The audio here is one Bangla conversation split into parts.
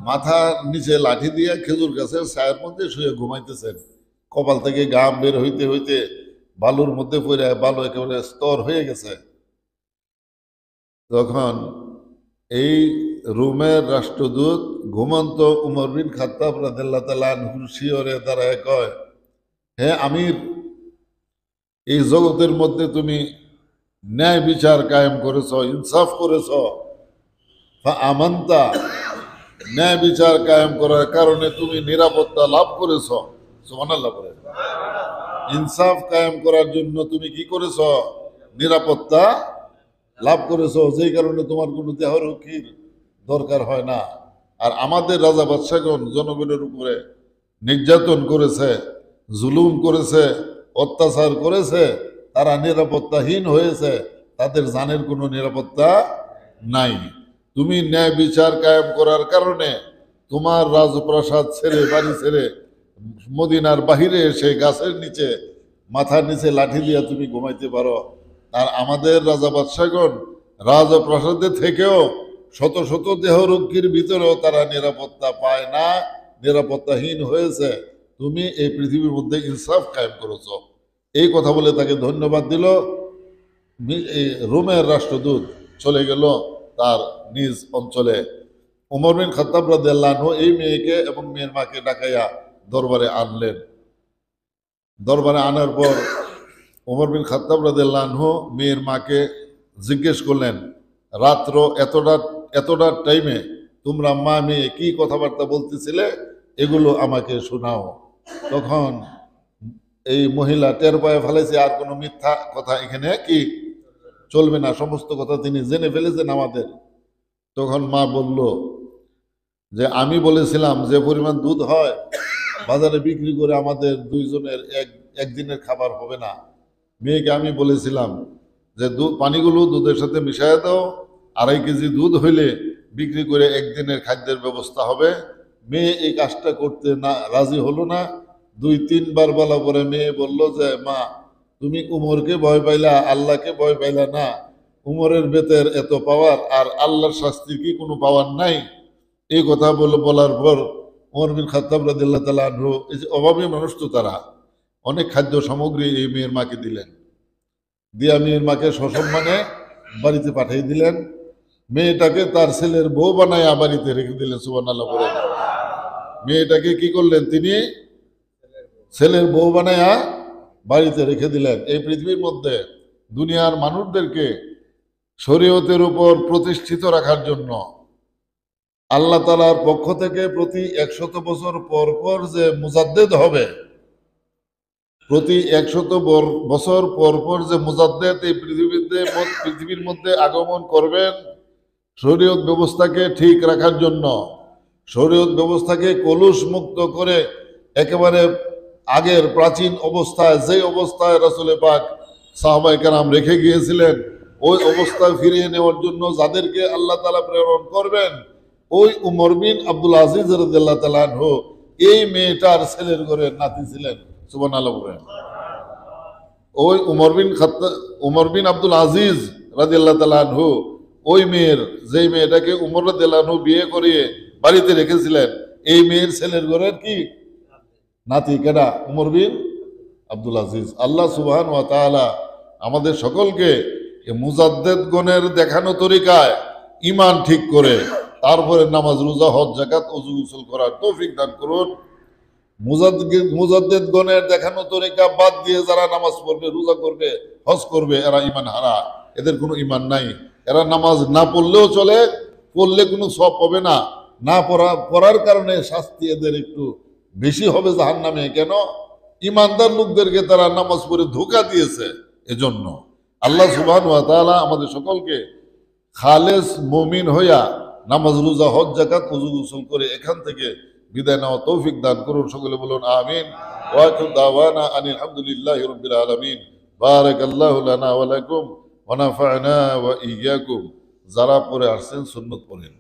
মাথার নিচে লাঠি দিয়ে খেজুর গাছের ছায়ের মধ্যে শুয়ে ঘুমাইতেছেন। কপাল থেকে ঘাম বের হইতে হইতে বালুর মধ্যে পড়ে বালু একেবারে স্তর হয়ে গেছে। তখন এই রোমের রাষ্ট্রদূত ঘুমন্ত উমর বিন খাত্তাব রাদিয়াল্লাহু তাআলা আনহুর শিয়রে দাঁড়ায় কয়, হে আমির, এই জগতের মধ্যে তুমি ন্যায় বিচার কায়েম করেছ, ইনসাফ করেছ, আমান্তা, ন্যায় বিচার কায়েম করার কারণে তুমি নিরাপত্তা লাভ করেছ। সুবহানাল্লাহ বলে। ইনসাফ কায়েম করার জন্য তুমি কি করেছ? নিরাপত্তা লাভ করেছ, যেই কারণে তোমার কোনো দেহরক্ষীর দরকার হয় না। আর আমাদের রাজা বাদশাগণ জনগণের উপরে নির্যাতন করেছে, জুলুম করেছে, অত্যাচার করেছে, তারা নিরাপত্তাহীন হয়েছে, তাদের জানের কোনো নিরাপত্তা নাই। তুমি ন্যায় বিচার কায়েম করার কারণে তোমার রাজপ্রাসাদ ছেড়ে, বাড়ি ছেড়ে মদিনার বাহিরে এসে গাছের নিচে মাথার নিচে লাঠি দিয়ে তুমি ঘুমাইতে পারো। আর আমাদের রাজা বাদশাগণ রাজপ্রাসাদে থেকেও শত শত দেহরক্ষীর ভিতরেও তারা নিরাপত্তা পায় না, নিরাপত্তাহীন হয়েছে। তুমি এই পৃথিবীর মধ্যে ইনসাফ কায়েম করেছ। এই কথা বলে তাকে ধন্যবাদ দিল। রোমের রাষ্ট্রদূত চলে গেল তার নিজ অঞ্চলে। উমর বিন খাত্তাব রাদিয়াল্লাহু আনহু এই মেয়েকে এবং মেয়ের মাকে ডাকাইয়া দরবারে আনলেন। দরবারে আনার পর উমর বিন খাত্তাব রাদিয়াল্লাহু আনহু মেয়ের মাকে জিজ্ঞেস করলেন, রাত্র এতটা টাইমে তোমরা মা মেয়ে কি কথাবার্তা বলতেছিলে, এগুলো আমাকে শোনাও। তখন এই মহিলা টের পায়ে ফেলেছে আর কোনো মিথ্যা কথা এখানে কি চলবে না, সমস্ত কথা তিনি জেনে ফেলেছেন আমাদের। তখন মা বলল যে আমি বলেছিলাম যে পরিমাণ দুধ হয় বাজারে বিক্রি করে আমাদের দুইজনের একদিনের খাবার হবে না। মেয়েকে আমি বলেছিলাম যে পানিগুলো দুধের সাথে মিশাইয়া দাও, 2.5 কেজি দুধ হইলে বিক্রি করে একদিনের খাদ্যের ব্যবস্থা হবে। মেয়ে এই কাজটা করতে না রাজি হলো না। 2-3 বার বলা পরে মেয়ে বলল যে মা, তুমি উমরকে ভয় পাইলা, আল্লাহকে ভয় পাইলা না। উমরের বেতের এত পাওয়ার আর আল্লাহর শাস্তির কি কোনো পাওয়ার নাই? এই কথা বলার পর উমর বিন খাত্তাব রাদিয়াল্লাহু তাআলা আনহু, এই যে অভাবী মানুষ তো তারা, অনেক খাদ্য সামগ্রী এই মেয়ের মাকে দিলেন। দিয়া মেয়ের মাকে সসম্মানে বাড়িতে পাঠিয়ে দিলেন। মেয়েটাকে তার ছেলের বউ বানায়া বাড়িতে রেখে দিলেন। সুবহানাল্লাহ বলে। মেয়েটাকে কি করলেন? তিনি ছেলের বউ বানায়া বাড়িতে রেখে দিলেন। এই পৃথিবীর মধ্যে দুনিয়ার মানুষদেরকে শরীয়তের উপর প্রতিষ্ঠিত রাখার জন্য আল্লাহ তাআলার পক্ষ থেকে প্রতি 100 বছর পর পর যে মুজাদ্দেদ হবে, প্রতি 100 বছর পর পর যে মুজাদ্দেদ এই পৃথিবীর মধ্যে আগমন করবেন শরীয়ত ব্যবস্থাকে ঠিক রাখার জন্য, শরীয়ত ব্যবস্থাকে কলুষ মুক্ত করে একেবারে আগের প্রাচীন অবস্থায়, যে অবস্থায় রাসূল পাক সাহাবায়ে কেরাম রেখে গিয়েছিলেন, ওই অবস্থায় ফিরিয়ে নেওয়ার জন্য যাদেরকে আল্লাহ তাআলা প্রেরণ করবেন, ওই উমর বিন আব্দুল আজিজ রাদিয়াল্লাহু তাআলা আনহু এই মেয়েটার ছেলের ঘরের নাতি ছিলেন। সুবহানাল্লাহ বলেন। ওই উমর বিন আব্দুল আজিজ রাদিয়াল্লাহু তাআলা আনহু ওই মেয়ের, যেই মেয়েটাকে উমর রাদিয়াল্লাহু আনহু বিয়ে করিয়ে বাড়িতে রেখেছিলেন, এই মেয়ের ছেলের ঘরের কি নাতি। কেডা? উমর বিন আব্দুল আজিজ। আল্লাহ সুবহানাহু ওয়া তাআলা আমাদের সকলকে মুজাদ্দেদ গণের দেখানো তরিকায় ঈমান ঠিক করে তারপরে নামাজ, রোজা, হজ, যাকাত, ওযু গোসল করার তৌফিক দান করুন। মুজাদ্দেদ গণের দেখানো তরিকা বাদ দিয়ে যারা নামাজ পড়বে, রোজা করবে, হজ করবে, এরা ঈমান হারা, এদের কোনো ঈমান নাই। এরা নামাজ না পড়লেও চলে, পড়লে কোনো সওয়াব পাবে না, না পড়ার কারণে শাস্তি এদের একটু বেশি হবে জাহান্নামে। কেন? ঈমানদার লোকদেরকে তারা নামাজ পড়ে ধোঁকা দিয়েছে। এজন্য আল্লাহ সুবহানাহু ওয়া তাআলা আমাদের সকলকে খালেস মুমিন হইয়া নামাজ, রোজা, হজ, যাকাত, ওযু গোসল করে এখান থেকে বিদায় নেওয়া তৌফিক দান করুন। সকলে বলুন আমিন। ওয়া আখিরু দাওয়ানা আনিল হামদুলিল্লাহি রাব্বিল আলামিন। বারাকাল্লাহু লানা ওয়া লাকুম ওয়া নাফা'না ওয়া ইয়্যাকুম। যারা পড়ে আসছেন সুন্নত পড়েন।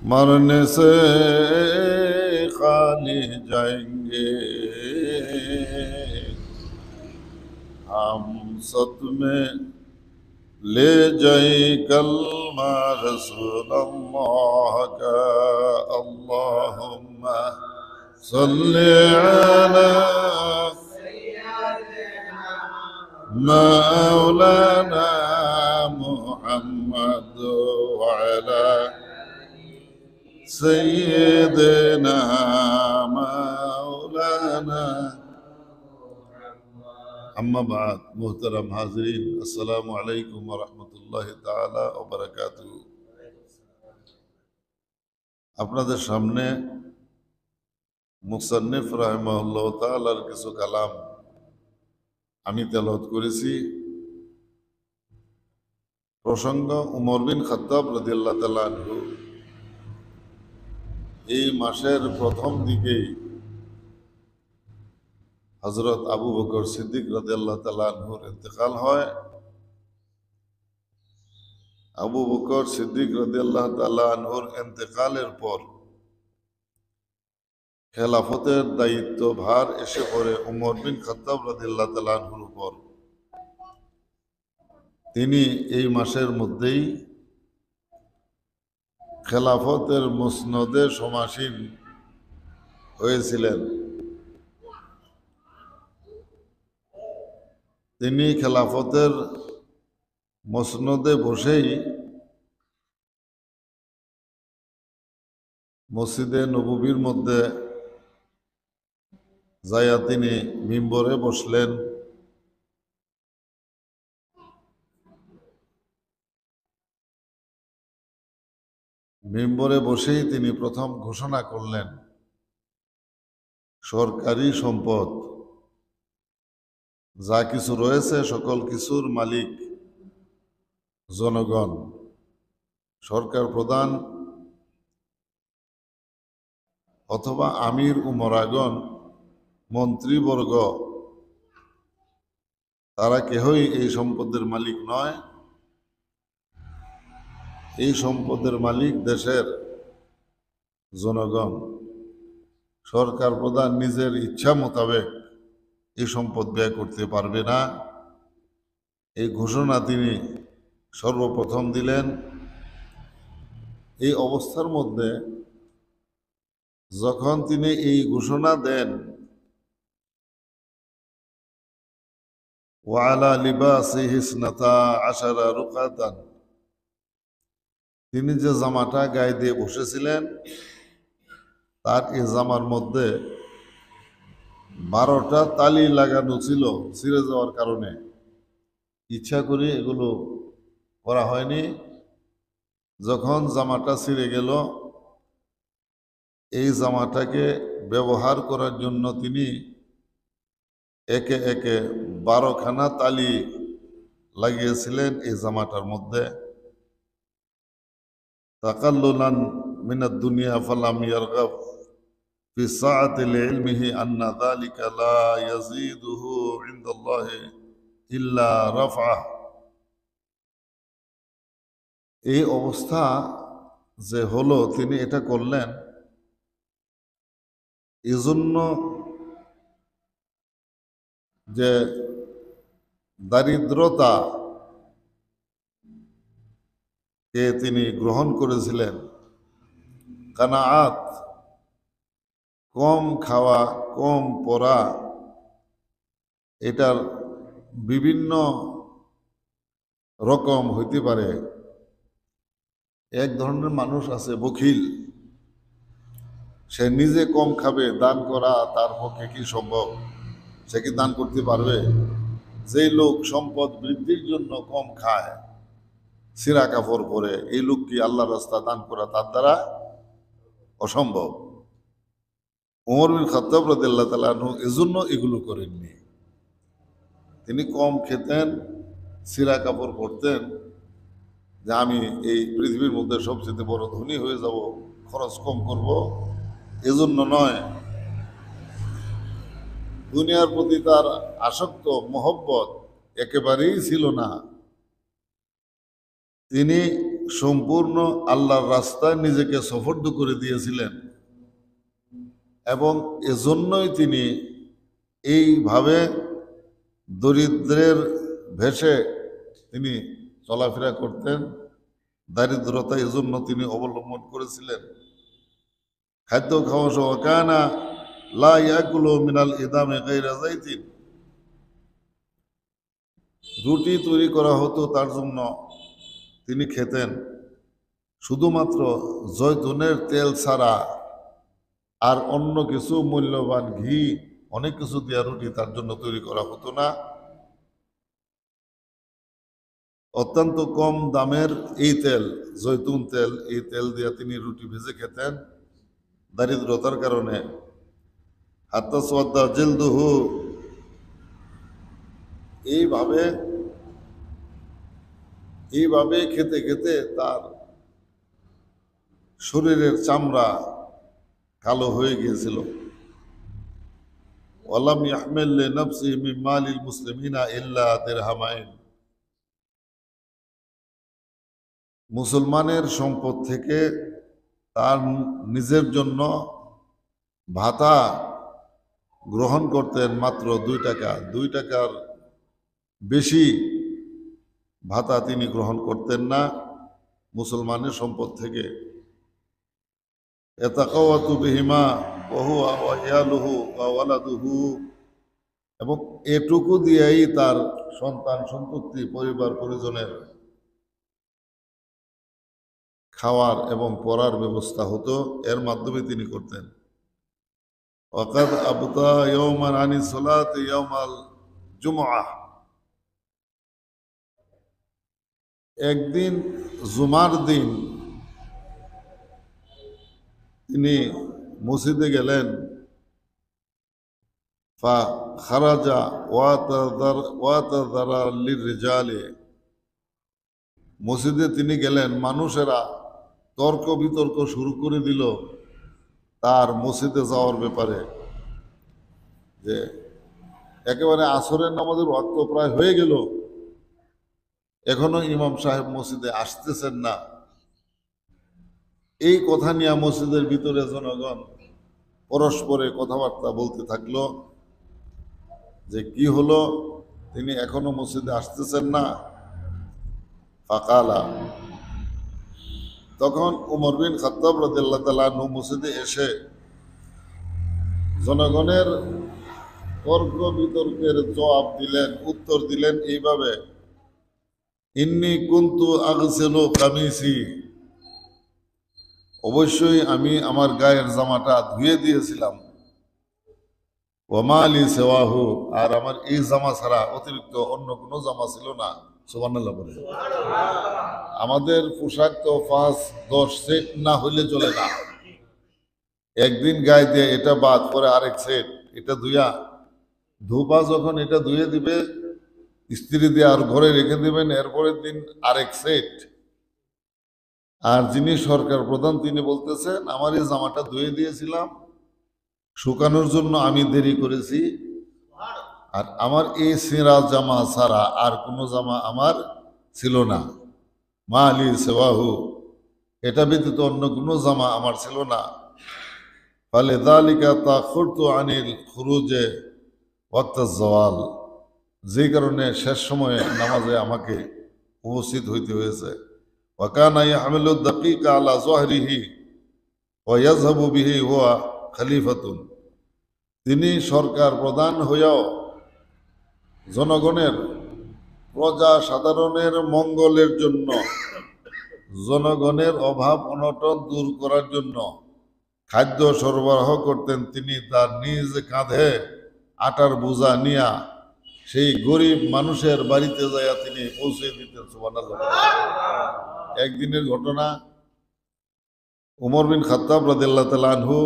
मरने से खाली जाएंगे हम सद में ले जाए कलमा रसूल अल्लाह का अल्लाहुम्मा सल्ली अला मौलाना मुहम्मद व अला सय्यदना मौलाना अम्मा बाद मोहतरम हाज़रीन अस्सलामु अलैकुम व रहमतुल्लाहि ताला व बरकातुहू। আপনাদের সামনে মুসান্নিফ রাহিমাহুল্লাহ তাআলার কিছু কালাম আমি তেলাওয়াত করেছি। প্রসঙ্গ উমর বিন খাত্তাব রাদিয়াল্লাহু তাআলা আনহু এই মাসের প্রথম দিকেই হযরত আবু বকর সিদ্দিক রাদিয়াল্লাহু তাআলা আনহুর ইন্তেকাল হয়। আবু বকর সিদ্দিক রাদিয়াল্লাহু তাআলা আনহুর ইন্তেকালের পর খেলাফতের দায়িত্বভার এসে পড়ে উমর বিন খাত্তাব রাদিয়াল্লাহু তাআলা আনহুর উপর। তিনি এই মাসের মধ্যেই খেলাফতের মুসনদে সমাসীন হয়েছিলেন। তিনি খেলাফতের মসনদে বসেই মসজিদে নববীর মধ্যে যাইয়া তিনি মিম্বরে বসলেন। মিম্বরে বসেই তিনি প্রথম ঘোষণা করলেন, সরকারি সম্পদ যা কিছু রয়েছে সকল কিছুর মালিক জনগণ। সরকার প্রধান অথবা আমির উমরাগণ, মন্ত্রীবর্গ, তারা কেহই এই সম্পদের মালিক নয়। এই সম্পদের মালিক দেশের জনগণ। সরকার প্রধান নিজের ইচ্ছা মোতাবেক এই সম্পদ ব্যয় করতে পারবে না। এই ঘোষণা তিনি সর্বপ্রথম দিলেন। এই অবস্থার মধ্যে যখন তিনি এই ঘোষণা দেন, ওয়ালা লিবাসিহি ইসনাতা আশারা রুকাতান, তিনি যে জামাটা গায়ে দিয়ে বসেছিলেন তার এই জামার মধ্যে 12টা তালি লাগানো ছিল ছিঁড়ে যাওয়ার কারণে। ইচ্ছা করে এগুলো করা হয়নি। যখন জামাটা ছিঁড়ে গেল, এই জামাটাকে ব্যবহার করার জন্য তিনি একে একে 12খানা তালি লাগিয়েছিলেন এই জামাটার মধ্যে। তাকাল্লুলান মিনাদ দুনিয়া ফালাম ইয়ারগাব ফি সাআতি লিলমিহি আন্না যালিকা লা ইয়াজিদুহু ইনদাল্লাহি ইল্লা রাফআ। এই অবস্থা যে হলো, তিনি এটা করলেন এজন্য যে দারিদ্রতা কে তিনি গ্রহণ করেছিলেন। কানাআত, কম খাওয়া কম পরা, এটার বিভিন্ন রকম হইতে পারে। এক ধরনের মানুষ আছে বখিল, সে নিজে কম খাবে, দান করা তার পক্ষে কি সম্ভব? সে কি দান করতে পারবে? যেই লোক সম্পদ বৃদ্ধির জন্য কম খায়, ছিঁড়া কাপড় পরে, এই লোক কি আল্লাহ রাস্তা দান করা তার দ্বারা অসম্ভব। ওমর বিন খাত্তাব রাদিয়াল্লাহু তাআলা আনহু এজন্য এগুলো করেননি। তিনি কম খেতেন, ছিঁড়া কাপড় পরতেন, যে আমি এই পৃথিবীর মধ্যে সবচেয়ে বড় ধনী হয়ে যাব, খরচ কম করব, এজন্য নয়। দুনিয়ার প্রতি তার আসক্ত মহব্বত একেবারেই ছিল না। তিনি সম্পূর্ণ আল্লাহর রাস্তায় নিজেকে সফর্দ করে দিয়েছিলেন এবং এজন্যই তিনি এইভাবে দরিদ্রের ভেষে তিনি চলাফেরা করতেন। দারিদ্রতা এজন্য তিনি অবলম্বন করেছিলেন। খাদ্য খাওয়া সহ কানা লা ইয়াকুলু মিনাল ইদামে গায়রা যাইতিন, রুটি তৈরি করা হতো তার জন্য তিনি খেতেন শুধুমাত্র জয়তুনের তেল ছাড়া, আর অন্য কিছু মূল্যবান ঘি অনেক কিছু দেওয়া রুটি তার জন্য তৈরি করা হতো না। অত্যন্ত কম দামের এই তেল, জৈতুন তেল, এই তেল দিয়ে তিনি রুটি ভেজে খেতেন দারিদ্রতার কারণে। হাত্তা সোয়াদ্দা জিলদুহু, এইভাবে এইভাবে খেতে খেতে তার শরীরের চামড়া কালো হয়ে গিয়েছিল। ওয়ালাম ইয়াহমিল লিনাফসিহি মিন মালিল মুসলিমিনা ইল্লা দিরহামাইন, মুসলমানের সম্পদ থেকে তার নিজের জন্য ভাতা গ্রহণ করতেন মাত্র 2 টাকা। 2 টাকার বেশি ভাতা তিনি গ্রহণ করতেন না মুসলমানের সম্পদ থেকে। ইয়াতাকাওয়াতু বিহিমা ওয়া হুয়া ওয়া ইয়ালুহু ওয়া ওয়ালাদুহু, এবং এটুকু দিয়েই তার সন্তান সন্ততি পরিবার পরিজনের খাওয়ার এবং পড়ার ব্যবস্থা হতো, এর মাধ্যমে তিনি করতেন। ওয়াকাদ আবতা ইয়াওমান আনি সালাতি ইয়াওমাল জুমআহ, একদিন জুমার দিন তিনি মসজিদে গেলেন। ফা খারাজা ওয়াতাযারা লিররিজালি, মসজিদে তিনি গেলেন, মানুষেরা তর্ক বিতর্ক শুরু করে দিল তার মসজিদে যাওয়ার ব্যাপারে, যে একেবারে আসরের নামাজের ওয়াক্ত প্রায় হয়ে গেল, এখনো ইমাম সাহেব মসজিদে আসতেছেন না। এই কথা নিয়ে মসজিদের ভিতরে জনগণ পরস্পরে কথাবার্তা বলতে থাকলো যে কি হলো, তিনি এখনো মসজিদে আসতেছেন না। ফাকালা, তখন উমর বিন খাত্তাব রাদিয়াল্লাহু তাআলা আনহু মসজিদে এসে জনগণের তর্ক বিতর্কের জবাব দিলেন, উত্তর দিলেন এইভাবে, ইন্নী কুনতু আগসিলু কামিসি, অবশ্যই আমি আমার গায়ের জামাটা ধুয়ে দিয়েছিলাম। ওয়া মা লি সিওয়াহু, আর আমার এই জামা ছাড়া অতিরিক্ত অন্য কোনো জামা ছিল না। সুবহানাল্লাহ বলে। আমাদের পোশাক তো 5-10 সেট না হইলে চলে না। একদিন গায়ে দিয়ে এটা বাদ করে আরেক সেট, এটা ধোপা যখন এটা ধুয়ে দিবে ইস্ত্রি দিয়ে আর ঘরে রেখে দিবেন, এরপরের দিন আরেক সেট। আর যিনি সরকার প্রধান তিনি বলতেছেন, আমার এই জামাটা ধুয়ে দিয়েছিলাম, শুকানোর জন্য আমি দেরি করেছি, আর আমার এই ছেঁড়া জামা ছাড়া আর কোনো জামা আমার ছিল না। মা আলী সেওয়াহু, এটা ব্যতীত অন্য কোনো জামা আমার ছিল না। ফলে যালিকা তাখুরতু আনিল খুরুজে ওয়াক্তাজ জাওয়াল, যেই কারণে শেষ সময়ে নামাজে আমাকে উপস্থিত হইতে হয়েছে। ওয়াকানা ইয়াহমিলু দাকিকা আলা যহরিহি ওয়া ইয়াযহাবু বিহি হুয়া খলিফাতুন, তিনি সরকার প্রধান হইয়াও জনগণের প্রজা সাধারণের মঙ্গলের জন্য, জনগণের অভাব অনটন দূর করার জন্য খাদ্য সরবরাহ করতেন। তিনি তার নিজ কাঁধে আটার বোঝা নিয়া সেই গরিব মানুষের বাড়িতে যাইয়া তিনি পৌঁছে দিতেন। সুবহানাল্লাহ। একদিনের ঘটনা, উমর বিন খাত্তাব রাদিয়াল্লাহু তাআলা আনহু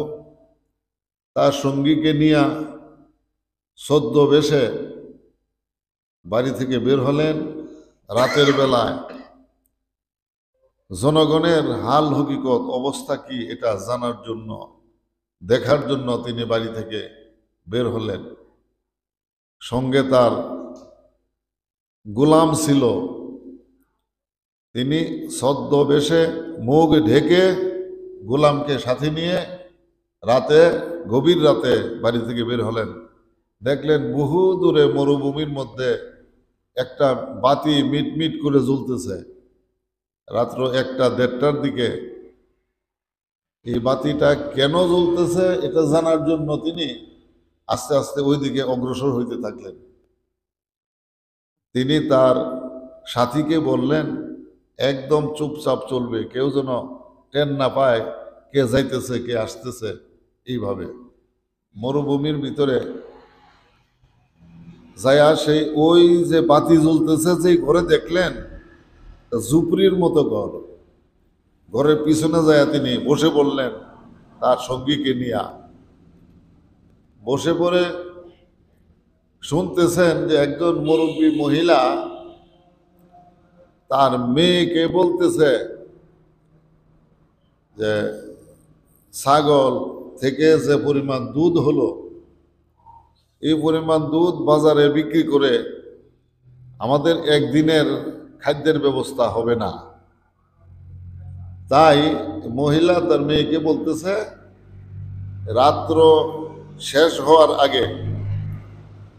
তার সঙ্গীকে নিয়া ছদ্মবেশে বাড়ি থেকে বের হলেন রাতের বেলায়। জনগণের হাল হকিকত অবস্থা কি এটা জানার জন্য, দেখার জন্য তিনি বাড়ি থেকে বের হলেন। সঙ্গে তার গোলাম ছিল, তিনি ছদ্মবেশে মুখ ঢেকে গোলামকে সাথে নিয়ে রাতে, গভীর রাতে বাড়ি থেকে বের হলেন। দেখলেন বহু দূরে মরুভূমির মধ্যে একটা বাতি মিটমিট করে জ্বলতেছে। রাত্র 1টা-1:30টার দিকে এই বাতিটা কেন জ্বলতেছে এটা জানার জন্য তিনি আস্তে আস্তে ওই দিকে অগ্রসর হইতে থাকলেন। তিনি তার সাথীকে বললেন, একদম চুপচাপ চলবে, কেউ যেন টের না পায় কে যাইতেছে কে আসতেছে। এইভাবে মরুভূমির ভিতরে যায়া সেই ওই যে বাতি জ্বলতেছে যে ঘরে দেখলেন, ঝুপড়ির মতো ঘর। ঘরের পিছনে যায়া তিনি বসে পড়লেন তার সঙ্গীকে নিয়া। বসে পড়ে শুনতেছেন যে একজন মুরব্বী মহিলা তার মেয়েকে বলতেছে যে ছাগল থেকে যে পরিমাণ দুধ হলো, এই পরিমাণ দুধ বাজারে বিক্রি করে আমাদের একদিনের খাদ্যের ব্যবস্থা হবে না। তাই মহিলা তার মেয়েকে বলতেছে, রাত্র শেষ হওয়ার আগে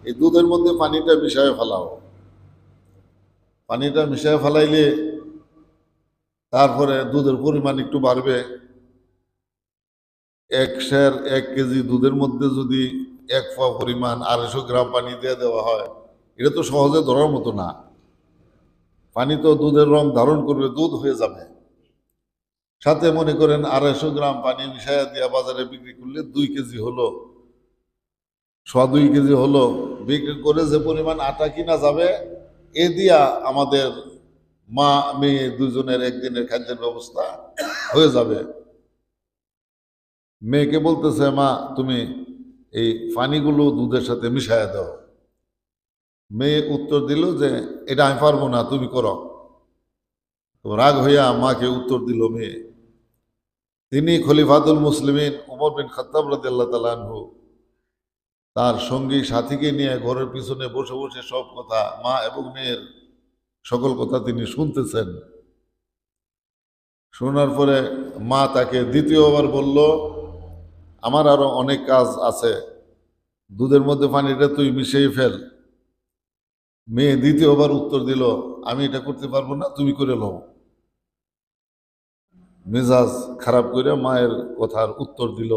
এই দুধের মধ্যে পানিটা মিশায় ফেলাও। পানিটা মিশায় ফেলাইলে তারপরে দুধের পরিমাণ একটু বাড়বে। 1 কেজি দুধের মধ্যে যদি 1 পোয়া পরিমাণ 250 গ্রাম পানি দিয়ে দেওয়া হয়, এটা তো সহজে ধরার মতো না। পানি তো দুধের রং ধারণ করবে, দুধ হয়ে যাবে। সাথে মনে করেন 250 গ্রাম পানি মিশাইয়া দিয়া বাজারে বিক্রি করলে 2 কেজি হলো, 2.25 কেজি হলো। বিক্রি করে যে পরিমাণ আটা কিনা যাবে, এ দিয়া আমাদের মা মেয়ে দুজনের একদিনের খাদ্যের ব্যবস্থা হয়ে যাবে। মেয়েকে বলতেছে, মা তুমি এই পানিগুলো দুধের সাথে মিশাইয়া দাও। মেয়ে উত্তর দিল যে এটা আমি পারবো না, তুমি করো। রাগ হইয়া মাকে উত্তর দিল মেয়ে। তিনি খলিফাতুল মুসলিমিন উমর বিন খাত্তাব রাদিয়াল্লাহু তাআলা আনহু তার সঙ্গী সাথীকে নিয়ে ঘরের পিছনে বসে বসে সব কথা, মা এবং মেয়ের সকল কথা তিনি শুনতেছেন। শোনার পরে মা তাকে দ্বিতীয়বার বলল, আমার আরো অনেক কাজ আছে, দুধের মধ্যে পানিটা তুই মিশিয়ে ফেল। মেয়ে দ্বিতীয়বার উত্তর দিল, আমি এটা করতে পারবো না, তুমি করে নাও। মেজাজ খারাপ করে মায়ের কথার উত্তর দিল।